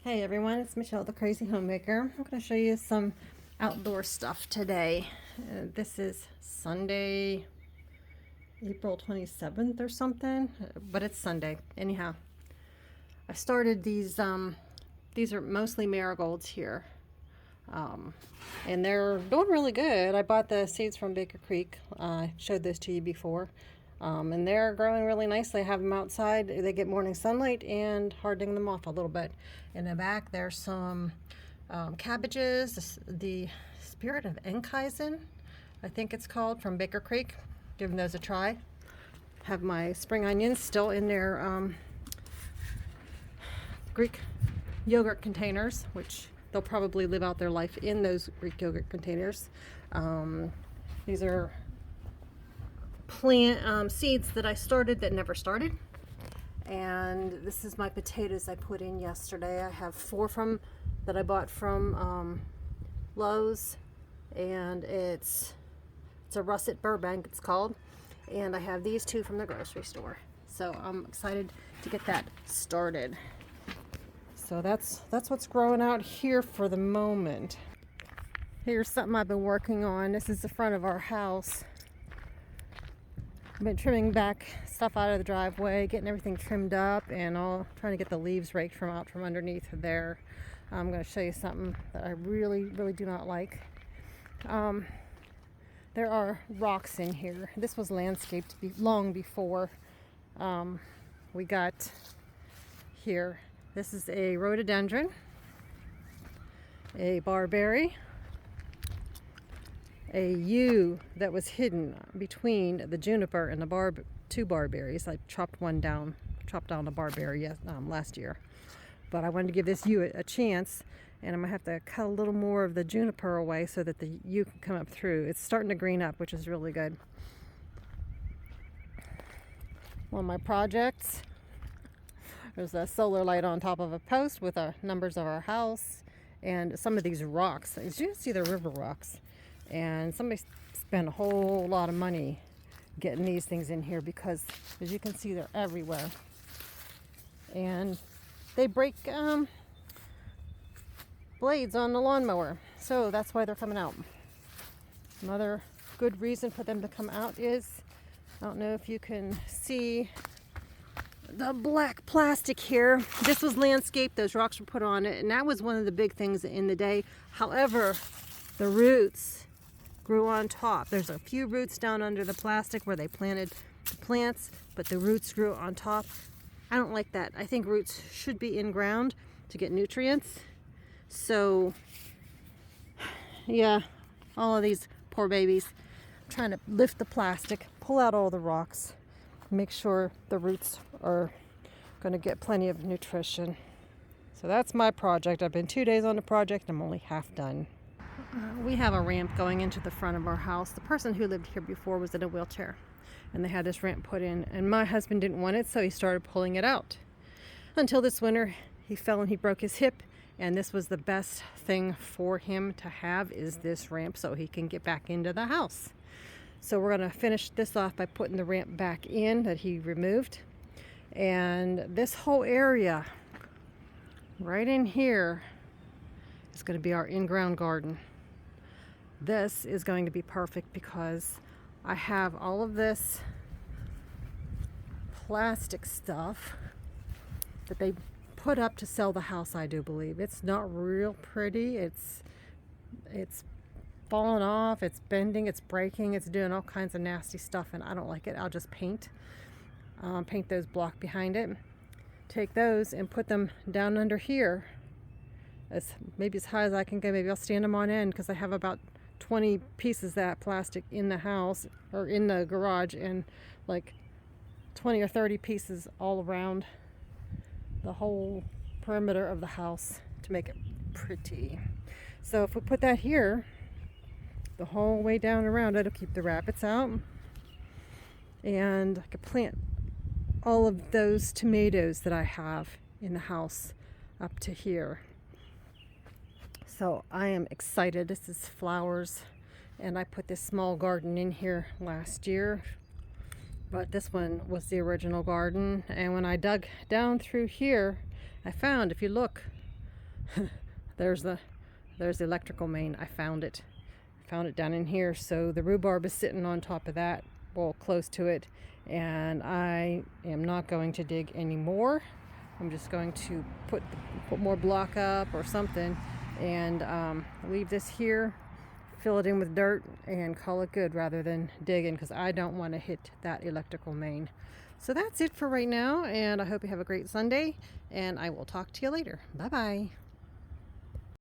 Hey everyone, it's Michelle the Crazy Homemaker. I'm going to show you some outdoor stuff today. This is Sunday, April 27th or something, but it's Sunday. Anyhow, I started these are mostly marigolds here. And they're doing really good. I bought the seeds from Baker Creek. I showed those to you before. And they're growing really nicely. I have them outside. They get morning sunlight and hardening them off a little bit. In the back, there's some cabbages, the Spirit of Enkaizen, I think it's called, from Baker Creek. Giving those a try. Have my spring onions still in their Greek yogurt containers, which they'll probably live out their life in those Greek yogurt containers. These are plant seeds that I started that never started. And this is my potatoes I put in yesterday. I have 4 that I bought from Lowe's, and it's a russet Burbank, it's called. And I have these 2 from the grocery store. So I'm excited to get that started. So that's what's growing out here for the moment. Here's something I've been working on. This is the front of our house. I've been trimming back stuff out of the driveway, getting everything trimmed up, and all trying to get the leaves raked from underneath there. I'm going to show you something that I really do not like. There are rocks in here. This was landscaped long before we got here. This is a rhododendron, a barberry, a yew that was hidden between the juniper and the 2 barberries. I chopped down a barberry last year, but I wanted to give this yew a chance, and I'm gonna have to cut a little more of the juniper away so that the yew can come up through. It's starting to green up, which is really good. One of my projects, there's a solar light on top of a post with the numbers of our house and some of these rocks. As you can see, they're river rocks. And somebody spent a whole lot of money getting these things in here because, as you can see, they're everywhere. And they break blades on the lawnmower. So that's why they're coming out. Another good reason for them to come out is, I don't know if you can see the black plastic here. This was landscaped. Those rocks were put on it. And that was one of the big things in the day. However, the roots grew on top. There's a few roots down under the plastic where they planted the plants, but the roots grew on top. I don't like that. I think roots should be in ground to get nutrients. So yeah, all of these poor babies. I'm trying to lift the plastic, pull out all the rocks, make sure the roots are going to get plenty of nutrition. So that's my project. I've been 2 days on the project. I'm only half done. We have a ramp going into the front of our house. The person who lived here before was in a wheelchair, and they had this ramp put in, and my husband didn't want it, so he started pulling it out. Until this winter, he fell and he broke his hip, and this was the best thing for him to have, is this ramp, so he can get back into the house. So we're going to finish this off by putting the ramp back in that he removed. And this whole area right in here is going to be our in-ground garden. This is going to be perfect because I have all of this plastic stuff that they put up to sell the house, I do believe. It's not real pretty. It's falling off, it's bending, it's breaking, it's doing all kinds of nasty stuff, and I don't like it. I'll just paint those block behind it. Take those and put them down under here, maybe as high as I can go. Maybe I'll stand them on end because I have about 20 pieces of that plastic in the house or in the garage, and like 20 or 30 pieces all around the whole perimeter of the house to make it pretty. So if we put that here the whole way down around, it'll keep the rabbits out, and I could plant all of those tomatoes that I have in the house up to here. So I am excited. This is flowers, and I put this small garden in here last year, but this one was the original garden. And when I dug down through here, I found, if you look there's the electrical main. I found it down in here. So the rhubarb is sitting on top of that, well, close to it, and I am not going to dig anymore. I'm just going to put more block up or something, and leave this here, fill it in with dirt, and call it good rather than digging, because I don't want to hit that electrical main. So that's it for right now, and I hope you have a great Sunday, and I will talk to you later. Bye bye.